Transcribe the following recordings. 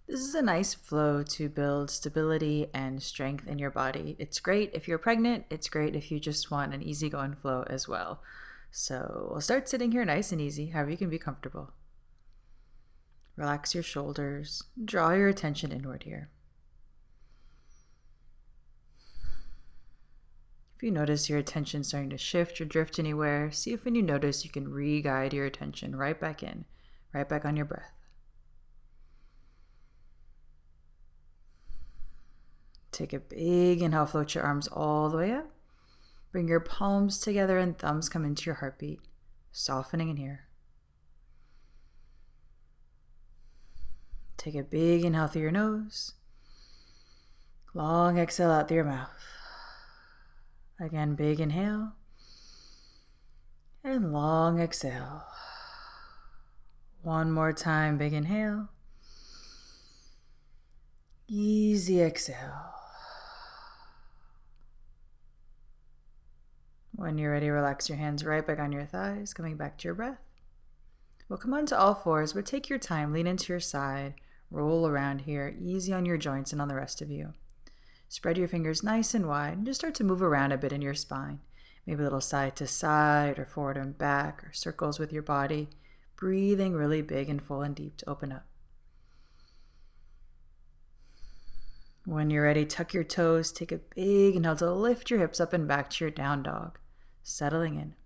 This is a nice flow to build stability and strength in your body. It's great if you're pregnant. It's great if you just want an easygoing flow as well. So we'll start sitting here nice and easy, however you can be comfortable. Relax your shoulders. Draw your attention inward here. If you notice your attention starting to shift or drift anywhere, see if when you notice you can re-guide your attention right back in, right back on your breath. Take a big inhale, float your arms all the way up. Bring your palms together and thumbs come into your heartbeat, softening in here. Take a big inhale through your nose. Long exhale out through your mouth. Again, big inhale. And long exhale. One more time, big inhale. Easy exhale. When you're ready, relax your hands right back on your thighs, coming back to your breath. We'll come onto all fours, but take your time, lean into your side, roll around here, easy on your joints and on the rest of you. Spread your fingers nice and wide and just start to move around a bit in your spine. Maybe a little side to side or forward and back or circles with your body. Breathing really big and full and deep to open up. When you're ready, tuck your toes, take a big inhale to lift your hips up and back to your down dog, settling in.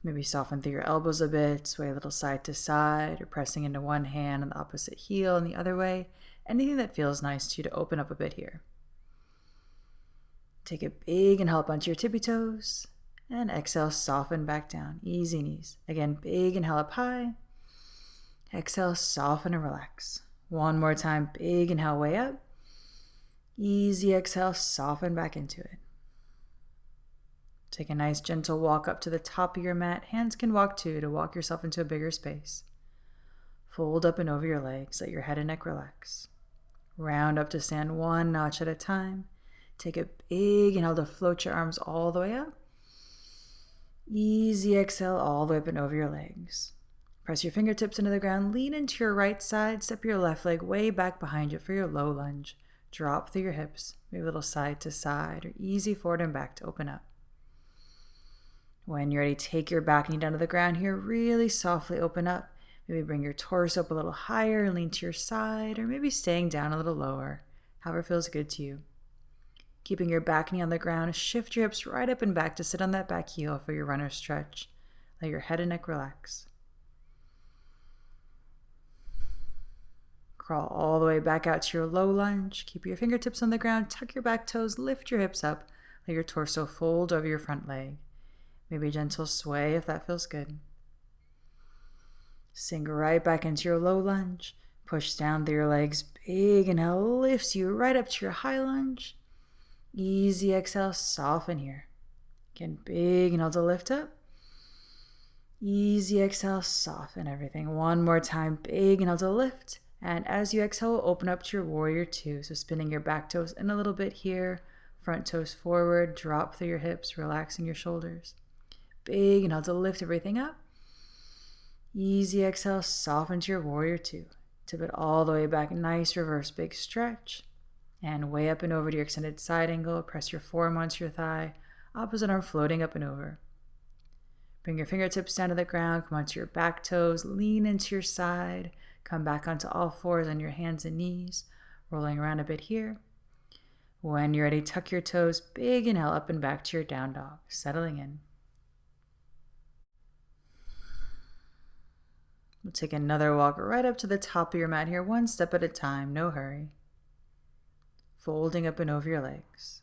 Maybe soften through your elbows a bit, sway a little side to side, or pressing into one hand on the opposite heel and the other way. Anything that feels nice to you to open up a bit here. Take a big inhale up onto your tippy toes, and exhale, soften back down, easy knees. Again, big inhale up high. Exhale, soften and relax. One more time, big inhale way up. Easy exhale, soften back into it. Take a nice gentle walk up to the top of your mat. Hands can walk too to walk yourself into a bigger space. Fold up and over your legs, let your head and neck relax. Round up to stand one notch at a time. Take a big inhale to float your arms all the way up. Easy exhale all the way up and over your legs. Press your fingertips into the ground, lean into your right side, step your left leg way back behind you for your low lunge. Drop through your hips, maybe a little side to side or easy forward and back to open up. When you're ready, take your back knee down to the ground here, really softly open up. Maybe bring your torso up a little higher and lean to your side, or maybe staying down a little lower, however feels good to you. Keeping your back knee on the ground, shift your hips right up and back to sit on that back heel for your runner stretch. Let your head and neck relax. Crawl all the way back out to your low lunge. Keep your fingertips on the ground, tuck your back toes, lift your hips up, let your torso fold over your front leg. Maybe a gentle sway if that feels good. Sink right back into your low lunge. Push down through your legs. Big inhale lifts you right up to your high lunge. Easy exhale, soften here. Again, big inhale to lift up. Easy exhale, soften everything. One more time, big inhale to lift. And as you exhale, open up to your warrior two. So spinning your back toes in a little bit here. Front toes forward, drop through your hips, relaxing your shoulders. Big inhale to lift everything up. Easy exhale, soften to your warrior two. Tip it all the way back, nice reverse big stretch. And way up and over to your extended side angle. Press your forearm onto your thigh. Opposite arm floating up and over. Bring your fingertips down to the ground. Come onto your back toes. Lean into your side. Come back onto all fours on your hands and knees. Rolling around a bit here. When you're ready, tuck your toes. Big inhale up and back to your down dog. Settling in. We'll take another walk right up to the top of your mat here, one step at a time, no hurry. Folding up and over your legs.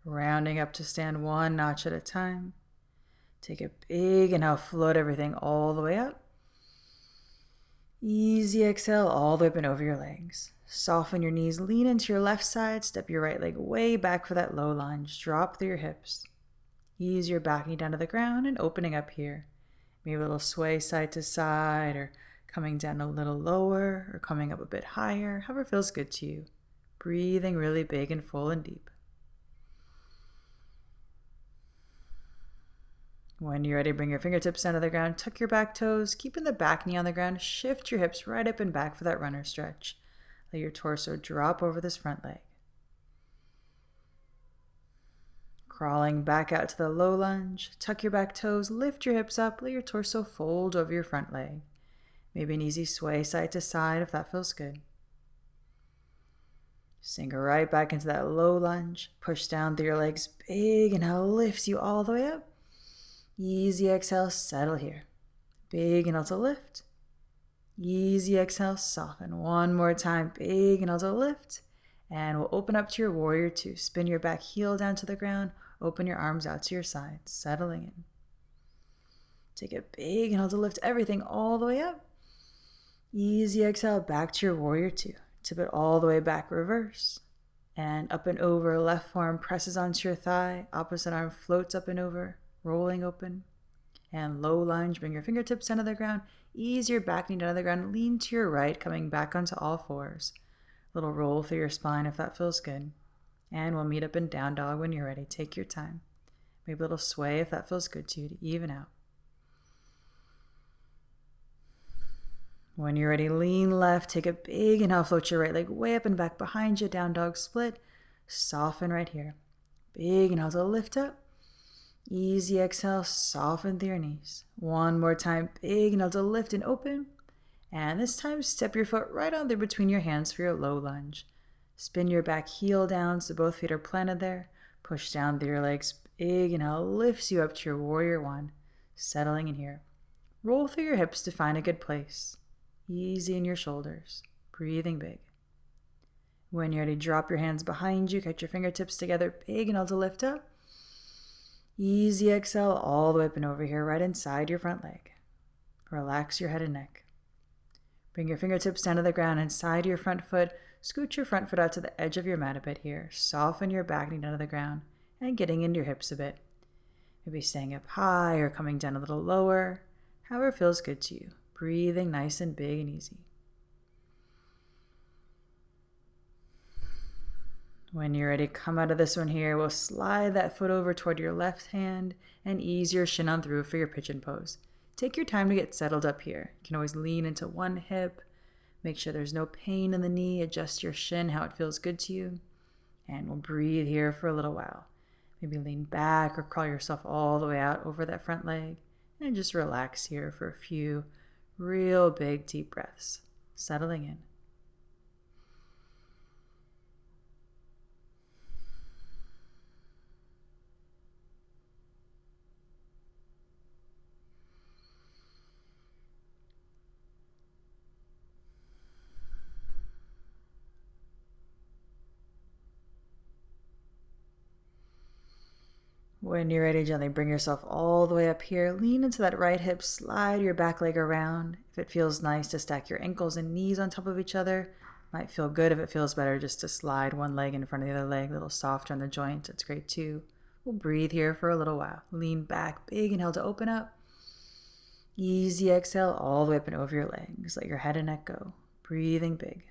Rounding up to stand one notch at a time. Take a big inhale, float everything all the way up. Easy exhale all the way up and over your legs. Soften your knees, lean into your left side, step your right leg way back for that low lunge. Drop through your hips. Ease your back knee down to the ground and opening up here. Maybe a little sway side to side or coming down a little lower or coming up a bit higher, however feels good to you. Breathing really big and full and deep. When you're ready, bring your fingertips down to the ground, tuck your back toes, keeping the back knee on the ground, shift your hips right up and back for that runner stretch. Let your torso drop over this front leg. Crawling back out to the low lunge, tuck your back toes, lift your hips up, let your torso fold over your front leg. Maybe an easy sway side to side if that feels good. Sink right back into that low lunge, push down through your legs, big inhale lifts you all the way up. Easy exhale, settle here. Big inhale to lift. Easy exhale, soften. One more time, big inhale to lift. And we'll open up to your warrior two. Spin your back heel down to the ground. Open your arms out to your sides, settling in. Take a big inhale to lift everything all the way up. Easy exhale, back to your warrior two. Tip it all the way back, reverse. And up and over, left forearm presses onto your thigh. Opposite arm floats up and over, rolling open. And low lunge, bring your fingertips down to the ground. Ease your back knee down to the ground. Lean to your right, coming back onto all fours. Little roll through your spine if that feels good. And we'll meet up in down dog when you're ready. Take your time. Maybe a little sway if that feels good to you to even out. When you're ready, lean left. Take a big inhale. Float your right leg way up and back behind you. Down dog split. Soften right here. Big inhale to lift up. Easy exhale. Soften through your knees. One more time. Big inhale to lift and open. And this time, step your foot right on there between your hands for your low lunge. Spin your back heel down so both feet are planted there. Push down through your legs. Big inhale lifts you up to your warrior one. Settling in here. Roll through your hips to find a good place. Easy in your shoulders. Breathing big. When you're ready, drop your hands behind you. Catch your fingertips together. Big inhale to lift up. Easy exhale all the way up and over here, right inside your front leg. Relax your head and neck. Bring your fingertips down to the ground inside your front foot. Scoot your front foot out to the edge of your mat a bit here. Soften your back knee down to the ground and getting into your hips a bit. Maybe staying up high or coming down a little lower. However feels good to you. Breathing nice and big and easy. When you're ready, come out of this one here. We'll slide that foot over toward your left hand and ease your shin on through for your pigeon pose. Take your time to get settled up here. You can always lean into one hip. Make sure there's no pain in the knee. Adjust your shin how it feels good to you. And we'll breathe here for a little while. Maybe lean back or crawl yourself all the way out over that front leg. And just relax here for a few real big deep breaths. Settling in. When you're ready, gently bring yourself all the way up here. Lean into that right hip, slide your back leg around. If it feels nice to stack your ankles and knees on top of each other, might feel good. If it feels better just to slide one leg in front of the other leg, a little softer on the joint, it's great too. We'll breathe here for a little while. Lean back, big inhale to open up. Easy exhale all the way up and over your legs. Let your head and neck go. Breathing big.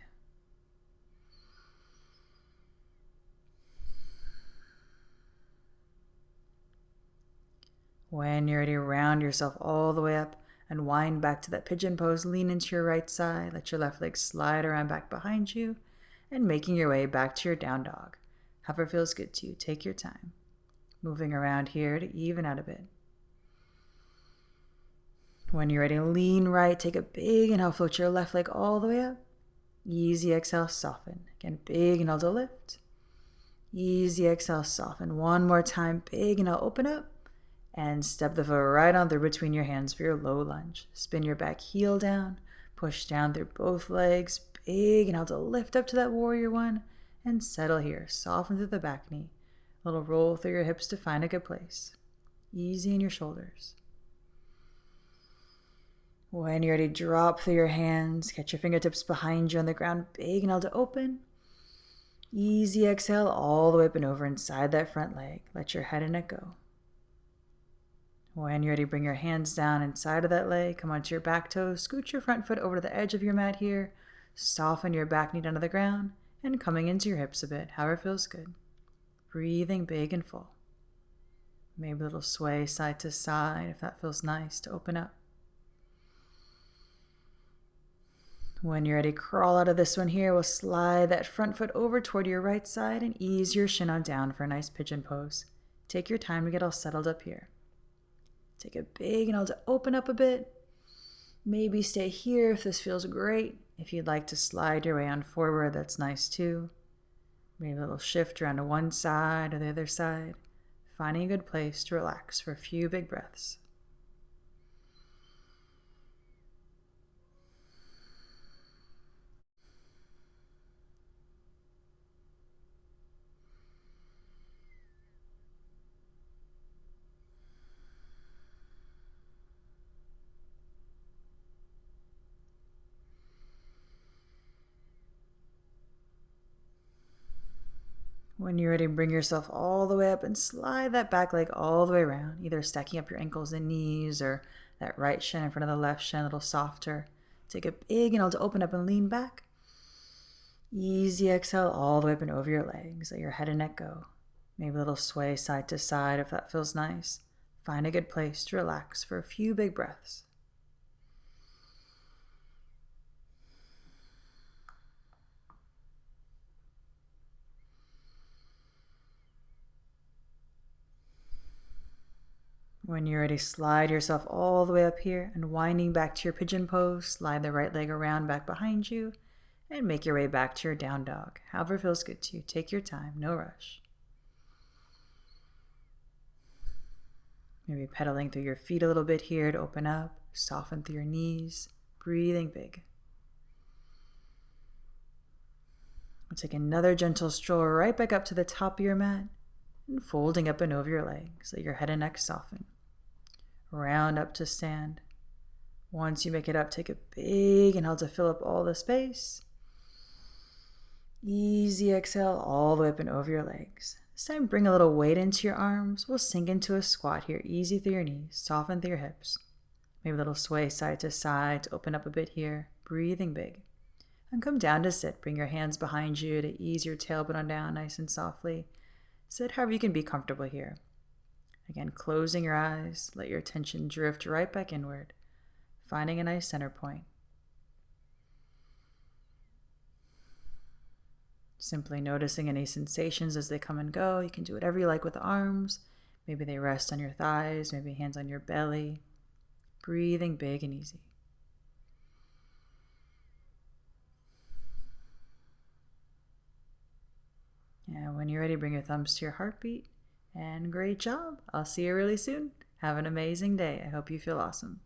When you're ready, round yourself all the way up and wind back to that pigeon pose. Lean into your right side. Let your left leg slide around back behind you and making your way back to your down dog. However feels good to you. Take your time. Moving around here to even out a bit. When you're ready, lean right. Take a big inhale. Float your left leg all the way up. Easy exhale, soften. Again, big inhale to lift. Easy exhale, soften. One more time. Big inhale, open up. And step the foot right on through between your hands for your low lunge. Spin your back heel down. Push down through both legs. Big inhale to lift up to that warrior one. And settle here. Soften through the back knee. A little roll through your hips to find a good place. Easy in your shoulders. When you're ready, drop through your hands. Catch your fingertips behind you on the ground. Big inhale to open. Easy exhale all the way up and over inside that front leg. Let your head and neck go. When you're ready, bring your hands down inside of that leg. Come onto your back toes. Scoot your front foot over to the edge of your mat here. Soften your back knee down to the ground. And coming into your hips a bit, however feels good. Breathing big and full. Maybe a little sway side to side if that feels nice to open up. When you're ready, crawl out of this one here. We'll slide that front foot over toward your right side and ease your shin on down for a nice pigeon pose. Take your time to get all settled up here. Take a big inhale to open up a bit. Maybe stay here if this feels great. If you'd like to slide your way on forward, that's nice too. Maybe a little shift around to one side or the other side. Finding a good place to relax for a few big breaths. When you're ready, bring yourself all the way up and slide that back leg all the way around, either stacking up your ankles and knees or that right shin in front of the left shin a little softer. Take a big inhale to open up and lean back. Easy exhale all the way up and over your legs. Let your head and neck go. Maybe a little sway side to side if that feels nice. Find a good place to relax for a few big breaths. When you're ready, slide yourself all the way up here and winding back to your pigeon pose. Slide the right leg around back behind you and make your way back to your down dog. However feels good to you. Take your time, no rush. Maybe pedaling through your feet a little bit here to open up. Soften through your knees. Breathing big. We'll take another gentle stroll right back up to the top of your mat and folding up and over your legs. Let your head and neck soften. Round up to stand. Once you make it up, take a big inhale to fill up all the space. Easy exhale all the way up and over your legs. This time, bring a little weight into your arms. We'll sink into a squat here. Easy through your knees. Soften through your hips. Maybe a little sway side to side to open up a bit here. Breathing big. And come down to sit. Bring your hands behind you to ease your tailbone on down nice and softly. Sit however you can be comfortable here. Again, closing your eyes. Let your attention drift right back inward. Finding a nice center point. Simply noticing any sensations as they come and go. You can do whatever you like with the arms. Maybe they rest on your thighs, maybe hands on your belly. Breathing big and easy. And when you're ready, bring your thumbs to your heartbeat. And great job. I'll see you really soon. Have an amazing day. I hope you feel awesome.